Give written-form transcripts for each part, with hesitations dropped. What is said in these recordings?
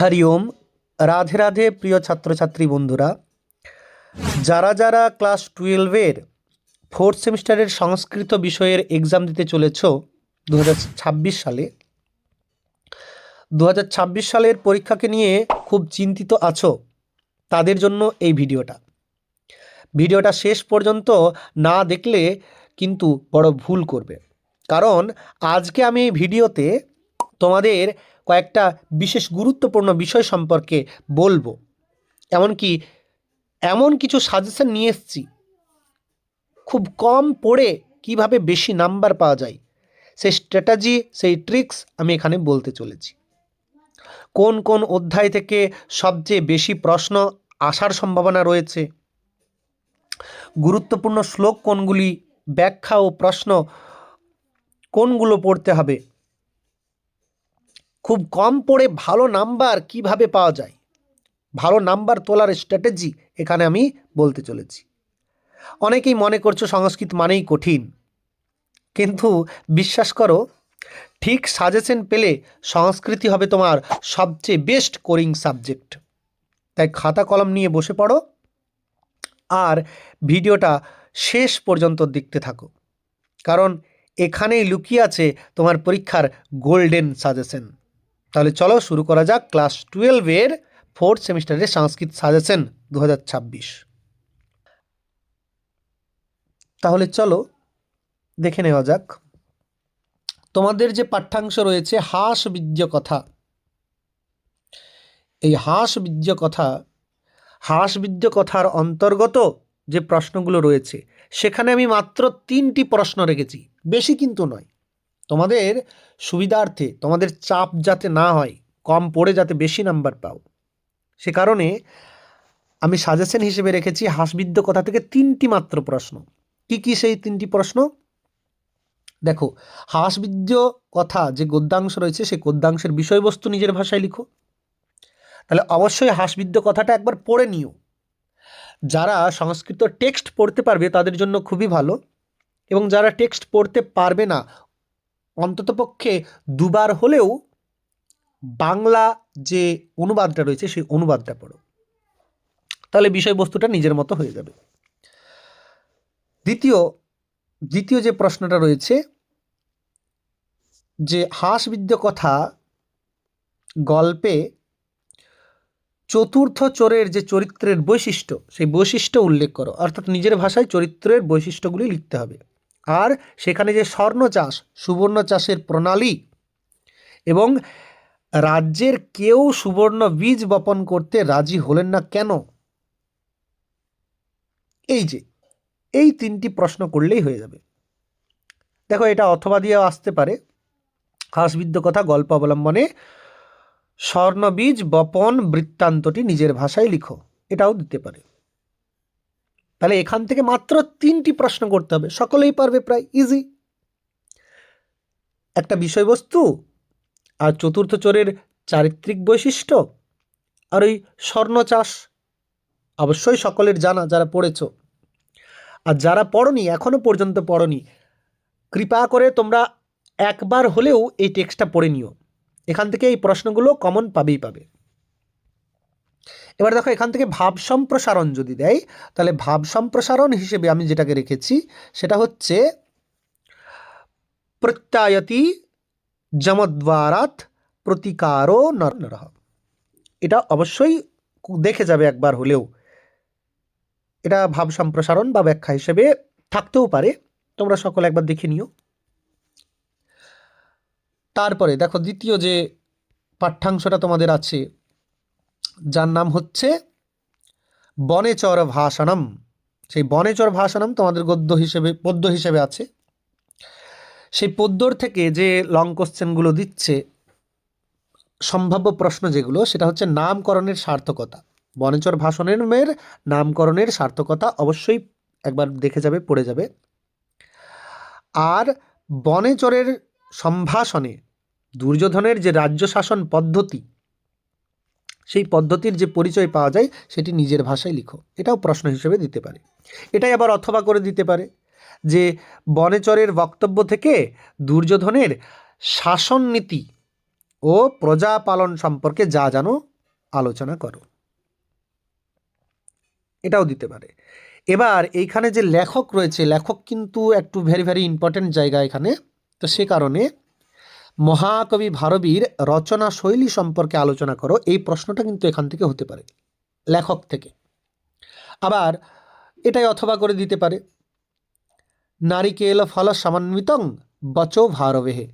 হরি ওম। রাধে রাধে প্রিয় ছাত্রছাত্রী বন্ধুরা, যারা যারা ক্লাস 12-এর ফোর্থ সেমিস্টারের সংস্কৃত বিষয়ের এক্সাম দিতে চলেছ 2026 সালে, 2026 সালের পরীক্ষাকে নিয়ে খুব চিন্তিত আছো, তাদের জন্য এই ভিডিওটা শেষ পর্যন্ত না দেখলে কিন্তু বড় ভুল করবে। কারণ আজকে আমি এই ভিডিওতে তোমাদের কয়েকটা বিশেষ গুরুত্বপূর্ণ বিষয় সম্পর্কে বলবো। এমনকি এমন কিছু সাজেশন নিয়ে এসেছি, খুব কম পড়ে কিভাবে বেশি নাম্বার পাওয়া যায় সেই স্ট্র্যাটেজি, সেই ট্রিক্স আমি এখানে বলতে চলেছি। কোন কোন অধ্যায় থেকে সবচেয়ে বেশি প্রশ্ন আসার সম্ভাবনা রয়েছে, গুরুত্বপূর্ণ শ্লোক কোনগুলি, ব্যাখ্যা ও প্রশ্ন কোনগুলো পড়তে হবে, খুব কম পড়ে ভালো নাম্বার কিভাবে পাওয়া যায়, ভালো নাম্বার তোলার স্ট্র্যাটেজি এখানে আমি বলতে চলেছি। অনেকেই মনে করছো সংস্কৃত মানেই কঠিন, কিন্তু বিশ্বাস করো, ঠিক সাজেশন পেলে সংস্কৃতি হবে তোমার সবচেয়ে বেস্ট কোরিং সাবজেক্ট। তাই খাতা কলম নিয়ে বসে পড়ো আর ভিডিওটা শেষ পর্যন্ত দেখতে থাকো, কারণ এখানেই লুকিয়ে আছে তোমার পরীক্ষার গোল্ডেন সাজেশন। তাহলে চলো শুরু করা যাক ক্লাস 12-এর ফোর্থ সেমিস্টারের সংস্কৃত সাজেশন 2026। তাহলে চলো দেখে নেওয়া যাক। তোমাদের যে পাঠ্যাংশ রয়েছে হাসবীর্য কথা, এই হাসবীর্য কথার অন্তর্গত যে প্রশ্নগুলো রয়েছে সেখানে আমি মাত্র 3টি প্রশ্ন রেখেছি, বেশি কিন্তু নয়। তোমাদের সুবিধার্থে, তোমাদের চাপ যাতে না হয়, কম পড়ে যাতে বেশি নাম্বার পাও, সে কারণে আমি সাজেশন হিসেবে রেখেছি হাসবীর্য কথা থেকে 3টি মাত্র প্রশ্ন। কি কি সেই 3টি প্রশ্ন? দেখো, হাসবীর্য কথা যে গদ্যাংশ রয়েছে সেই গদ্যাংশের বিষয়বস্তু নিজের ভাষায় লিখো। তাহলে অবশ্যই হাসবীর্য কথাটা একবার পড়ে নিও। যারা সংস্কৃত টেক্সট পড়তে পারবে তাদের জন্য খুবই ভালো, এবং যারা টেক্সট পড়তে পারবে না, অন্ততপক্ষে দুবার হলেও বাংলা যে অনুবাদটা রয়েছে সেই অনুবাদটা পড়ো, তাহলে বিষয়বস্তুটা নিজের মতো হয়ে যাবে। দ্বিতীয় যে প্রশ্নটা রয়েছে, যে হাসবীর্য কথা গল্পে চতুর্থ চোরের যে চরিত্রের বৈশিষ্ট্য, সেই বৈশিষ্ট্য উল্লেখ করো। অর্থাৎ নিজের ভাষায় চরিত্রের বৈশিষ্ট্যগুলি লিখতে হবে। আর সেখানে যে স্বর্ণ চাষ, সুবর্ণ চাষের প্রণালী, এবং রাজ্যের কেউ সুবর্ণ বীজ বপন করতে রাজি হলেন না কেন, এই 3টি প্রশ্ন করলেই হয়ে যাবে। দেখো, এটা অথবা দিয়েও আসতে পারে, হাসবীর্য কথা গল্প অবলম্বনে স্বর্ণবীজ বপন বৃত্তান্তটি নিজের ভাষায় লিখো, এটাও দিতে পারে। তাহলে এখান থেকে মাত্র 3টি প্রশ্ন করতে হবে, সকলেই পারবে, প্রায় ইজি। একটা বিষয়বস্তু, আর চতুর্থ চোরের চারিত্রিক বৈশিষ্ট্য, আর ওই স্বর্ণ চাষ, অবশ্যই সকলের জানা যারা পড়েছ। আর যারা পড়নি, এখনো পর্যন্ত পড়নি, কৃপা করে তোমরা একবার হলেও এই টেক্সটটা পড়ে নিও। এখান থেকে এই প্রশ্নগুলো কমন পাবে। এবার দেখো, এখান থেকে ভাব সম্প্রসারণ যদি দেয়, তাহলে ভাব সম্প্রসারণ হিসেবে আমি যেটাকে রেখেছি সেটা হচ্ছে প্রত্যায়তি যমদ্বারাত প্রতিকারো নরহ। এটা অবশ্যই দেখে যাবে একবার হলেও, এটা ভাব সম্প্রসারণ বা ব্যাখ্যা হিসেবে থাকতেও পারে, তোমরা সকলে একবার দেখে নিও। তারপরে দেখো, দ্বিতীয় যে পাঠ্যাংশটা তোমাদের আছে, যার নাম হচ্ছে বনেচর ভাষণম। সেই বনেচর ভাষণম তোমাদের পদ্য হিসেবে আছে। সেই পদ্যর থেকে যে লং কোশ্চেনগুলো দিচ্ছে, সম্ভাব্য প্রশ্ন যেগুলো, সেটা হচ্ছে নামকরণের সার্থকতা। বনেচর ভাষণের নামকরণের সার্থকতা অবশ্যই একবার দেখে যাবে, পড়ে যাবে। আর বনেচরের সম্ভাষণে দুর্যোধনের যে রাজ্য শাসন পদ্ধতি, সেই পদ্ধতির যে পরিচয় পাওয়া যায় সেটি নিজের ভাষায় লিখো, এটাও প্রশ্ন হিসেবে দিতে পারে। এটাই আবার অথবা করে দিতে পারে যে বনেচরের বক্তব্য থেকে দুর্যোধনের শাসন নীতি ও প্রজা পালন সম্পর্কে যা জানো আলোচনা করো, এটাও দিতে পারে। এবার এইখানে যে লেখক রয়েছে, লেখক কিন্তু একটু ভেরি ভেরি ইম্পর্টেন্ট জায়গা এখানে। তো সে কারণে মহাকবি ভারবীর রচনা শৈলী সম্পর্কে আলোচনা করো, এই প্রশ্নটা কিন্তু এখান থেকে হতে পারে, লেখক থেকে। আবার এটাই অথবা করে দিতে পারে, নারিকেল ফল সমন্বিতং বচো ভারবেহে,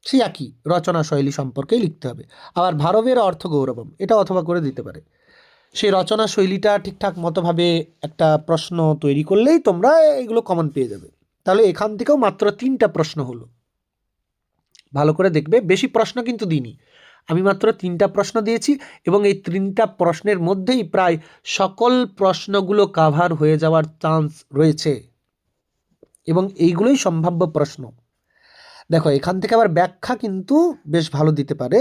সে একই রচনা শৈলী সম্পর্কেই লিখতে হবে। আবার ভারবের অর্থ গৌরবম, এটা অথবা করে দিতে পারে। সেই রচনা শৈলীটা ঠিকঠাক মতোভাবে একটা প্রশ্ন তৈরি করলেই তোমরা এগুলো কমন পেয়ে যাবে। তাহলে এখান থেকেও মাত্র 3টা প্রশ্ন হলো। ভালো করে দেখবে, বেশি প্রশ্ন কিন্তু দিইনি, আমি মাত্র 3টা প্রশ্ন দিয়েছি, এবং এই 3টা প্রশ্নের মধ্যেই প্রায় সকল প্রশ্নগুলো কাভার হয়ে যাওয়ার চান্স রয়েছে, এবং এইগুলোই সম্ভাব্য প্রশ্ন। দেখো এখান থেকে আবার ব্যাখ্যা কিন্তু বেশ ভালো দিতে পারে,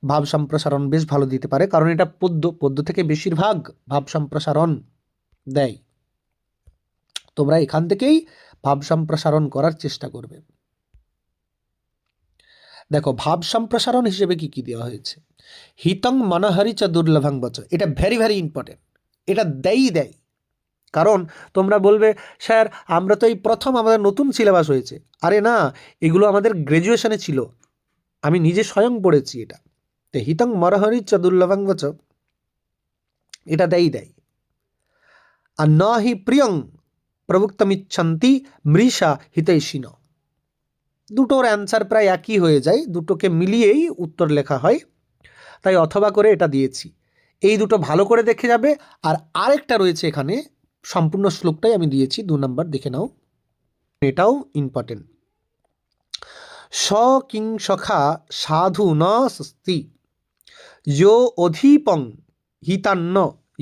ভাব সম্প্রসারণ বেশ ভালো দিতে পারে, কারণ এটা পদ্য থেকে বেশিরভাগ ভাব সম্প্রসারণ দেয়। তোমরা এখান থেকেই ভাব সম্প্রসারণ করার চেষ্টা করবে। দেখো ভাব সম্প্রসারণ হিসেবে কি কি দেওয়া হয়েছে, হিতং মনহরি চ দুর্লভং বচ, এটা ভেরি ভেরি ইম্পর্টেন্ট, এটা দেয়। কারণ তোমরা বলবে স্যার আমরা তো এই প্রথম আমাদের নতুন সিলেবাস হয়েছে, আরে না, এগুলো আমাদের গ্র্যাজুয়েশনে ছিল, আমি নিজে স্বয়ং পড়েছি এটা। তো হিতং মরহরি চ দুর্লভং বচ, এটা দেয়। আর ন হি প্রিয়ং প্রভুক্তমিচ্ছন্তি মৃষা হিতৈষিণ, দুটোর অ্যান্সার প্রায় একই হয়ে যায়, দুটোকে মিলিয়েই উত্তর লেখা হয়, তাই অথবা করে এটা দিয়েছি। এই দুটো ভালো করে দেখে যাবে। আর আরেকটা রয়েছে এখানে, সম্পূর্ণ শ্লোকটাই আমি দিয়েছি, 2 নম্বর দেখে নাও, এটাও ইম্পর্টেন্ট। স কিং সখা সাধু ন স্তি যো অধীপং হিতান্ন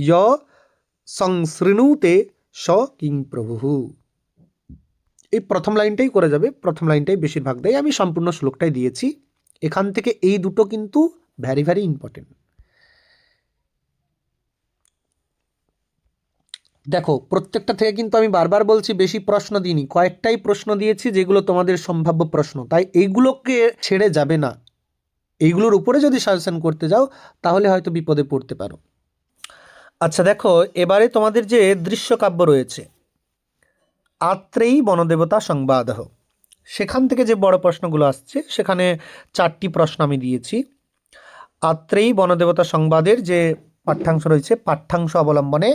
য় সংশৃণুতে স কিং প্রভু, এই প্রথম লাইনটাই করে যাবে, প্রথম লাইনটাই বেশিরভাগ দেয়, আমি সম্পূর্ণ শ্লোকটাই দিয়েছি। এখান থেকে এই দুটো কিন্তু ভ্যারি ভ্যারি ইম্পর্টেন্ট। দেখো প্রত্যেকটা থেকে কিন্তু আমি বারবার বলছি বেশি প্রশ্ন দিইনি, কয়েকটাই প্রশ্ন দিয়েছি যেগুলো তোমাদের সম্ভাব্য প্রশ্ন, তাই এইগুলোকে ছেড়ে যাবে না। এইগুলোর উপরে যদি সাজেশন করতে যাও তাহলে হয়তো বিপদে পড়তে পারো। আচ্ছা দেখো, এবারে তোমাদের যে দৃশ্যকাব্য রয়েছে, আত্রেয়ী বনদেবতা সংবাদ, সেখান থেকে যে বড় প্রশ্নগুলো আসছে, সেখানে 4টি প্রশ্ন আমি দিয়েছি। আত্রেয়ী বনদেবতা সংবাদের যে পাঠ্যাংশ রয়েছে, পাঠ্যাংশ অবলম্বনে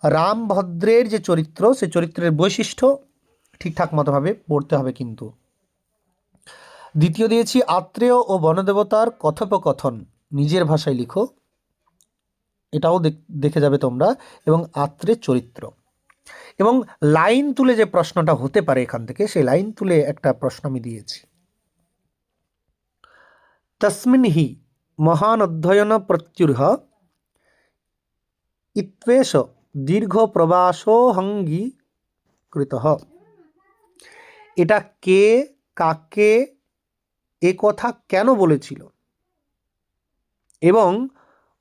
রামভদ্রের যে চরিত্র, সে চরিত্রের বৈশিষ্ট্য ঠিকঠাক মতোভাবে পড়তে হবে কিন্তু। দ্বিতীয় দিয়েছি আত্রেয় ও বনদেবতার কথোপকথন নিজের ভাষায় লিখো, এটাও দেখে যাবে তোমরা, এবং আত্রের চরিত্র, এবং লাইন তুলে যে প্রশ্নটা হতে পারে এখান থেকে, সেই লাইন তুলে একটা প্রশ্ন আমি দিয়েছি। তস্মিন হি মহান অধ্যয়ন প্রত্যুর্হ ইত্বেষ দীর্ঘ প্রবাসোহঙ্গী কৃত, এটা কে কাকে এ কথা কেন বলেছিল, এবং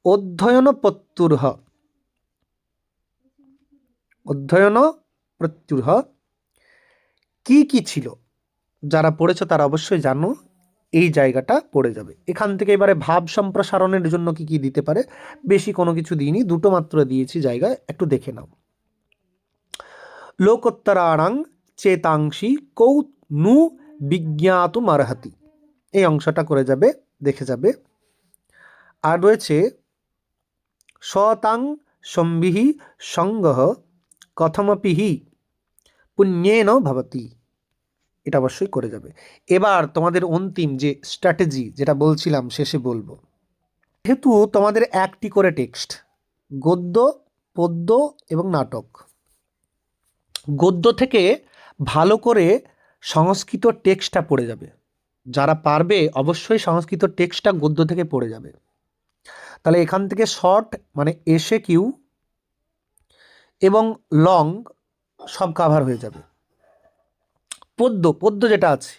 অধ্যয়ন প্রত্যুর্হ, অধ্যয়ন প্রত্যুর্হ কি কি ছিল, যারা পড়েছো তারা অবশ্যই জানো, এই জায়গাটা পড়ে যাবে। এখান থেকে এবারে ভাব সম্প্রসারণের জন্য কি কি দিতে পারে, বেশি কোনো কিছু দিইনি, দুটো মাত্র দিয়েছি জায়গা, একটু দেখে নাও। লোকোত্তরাণাং চেতাংশি কৌ নু বিজ্ঞাতুমর্হতি, এই অংশটা করে যাবে, দেখে যাবে। আর রয়েছে শতাং সম্বিহি সঙ্গহ কথমপি হি পুণ্যেন ভবতি, এটা অবশ্যই করে যাবে। এবার তোমাদের অন্তিম যে স্ট্র্যাটেজি, যেটা বলছিলাম শেষে বলবো, যেহেতু তোমাদের একটি করে টেক্সট, গদ্য পদ্য এবং নাটক, গদ্য থেকে ভালো করে সংস্কৃত টেক্সটটা পড়ে যাবে, যারা পারবে অবশ্যই সংস্কৃত টেক্সটটা গদ্য থেকে পড়ে যাবে। তাহলে এখান থেকে শর্ট মানে এসে কিউ এবং লং সব কাভার হয়ে যাবে। পদ্য যেটা আছে,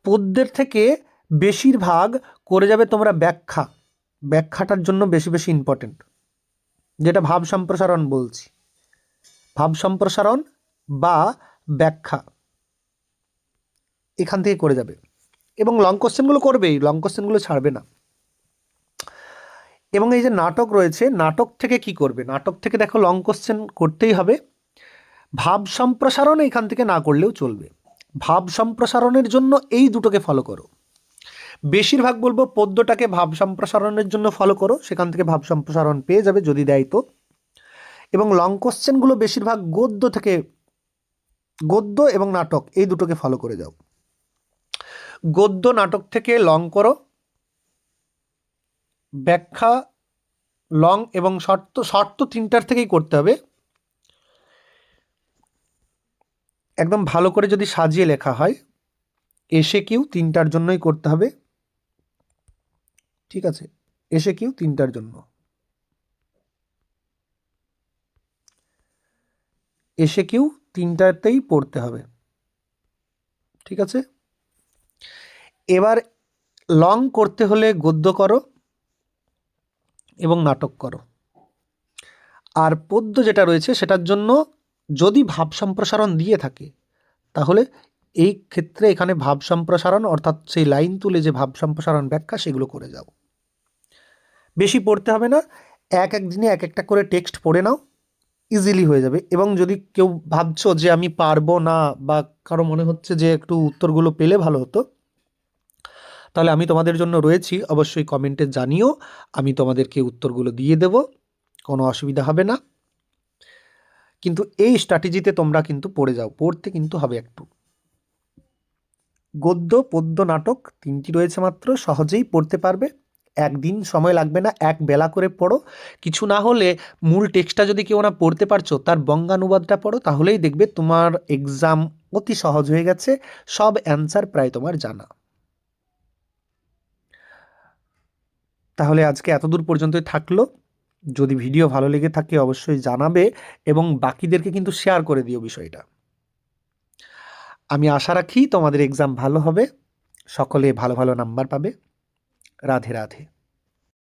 পদ্যের থেকে বেশিরভাগ করে যাবে তোমরা ব্যাখ্যাটার জন্য বেশি বেশি ইম্পর্টেন্ট, যেটা ভাব সম্প্রসারণ বলছি, ভাব সম্প্রসারণ বা ব্যাখ্যা এখান থেকে করে যাবে, এবং লং কোশ্চেনগুলো করবেই, লং কোশ্চেনগুলো ছাড়বে না। এবং এই যে নাটক রয়েছে, নাটক থেকে কি করবে? নাটক থেকে দেখো লং কোশ্চেন করতেই হবে। ভাব সম্প্রসারণ এখান থেকে না করলেও চলবে। ভাব সম্প্রসারণের জন্য এই দুটোকে ফলো করো। বেশিরভাগ বলবো পদ্যটাকে ভাব সম্প্রসারণের জন্য ফলো করো, সেখান থেকে ভাব সম্প্রসারণ পেয়ে যাবে যদি দেয় তো। এবং লং কোশ্চেনগুলো বেশিরভাগ গদ্য এবং নাটক এই দুটোকে ফলো করে যাও। গদ্য নাটক থেকে লং করো, ব্যাখ্যা লং এবং শর্ট তো তিনটার থেকেই করতে হবে। একদম ভালো করে যদি সাজিয়ে লেখা হয়, এসে কিউ তিনটার জন্যই করতে হবে, ঠিক আছে? এসে কিউ তিনটার জন্য, এসে কিউ তিনটাতেই পড়তে হবে, ঠিক আছে? এবার লং করতে হলে গদ্য করো এবং নাটক করো। আর পদ্য যেটা রয়েছে সেটার জন্য যদি ভাব সম্প্রসারণ দিয়ে থাকে, তাহলে এই ক্ষেত্রে এখানে ভাব সম্প্রসারণ অর্থাৎ সেই লাইন তুলে যে ভাব সম্প্রসারণ ব্যাখ্যা সেগুলো করে যাও। বেশি পড়তে হবে না, এক এক দিনে এক একটা করে টেক্সট পড়ে নাও, ইজিলি হয়ে যাবে। এবং যদি কেউ ভাবছো যে আমি পারবো না, বা কারো মনে হচ্ছে যে একটু উত্তরগুলো পেলে ভালো হতো, তাহলে আমি তোমাদের জন্য রয়েছি, অবশ্যই কমেন্টে জানিও, আমি তোমাদেরকে উত্তরগুলো দিয়ে দেব, কোনো অসুবিধা হবে না। কিন্তু এই স্ট্র্যাটেজিতে তোমরা কিন্তু পড়ে যাও, পড়তে কিন্তু হবে একটু। গদ্য পদ্য নাটক তিনটি রয়েছে মাত্র, সহজেই পড়তে পারবে, একদিন সময় লাগবে না, এক বেলা করে পড়ো। কিছু না হলে মূল টেক্সটটা যদি কেউ না পড়তে পারছো, তার বঙ্গানুবাদটা পড়ো, তাহলেই দেখবে তোমার এক্সাম অতি সহজ হয়ে গেছে, সব অ্যান্সার প্রায় তোমার জানা। তাহলে আজকে এতদূর পর্যন্তই থাকলো। যদি ভিডিও ভালো লেগে থাকে অবশ্যই জানাবে, এবং বাকিদেরকে কিন্তু শেয়ার করে দিও বিষয়টা। আমি আশা রাখি তোমাদের এক্সাম ভালো হবে, সকলে ভালো ভালো নাম্বার পাবে। রাধে রাধে।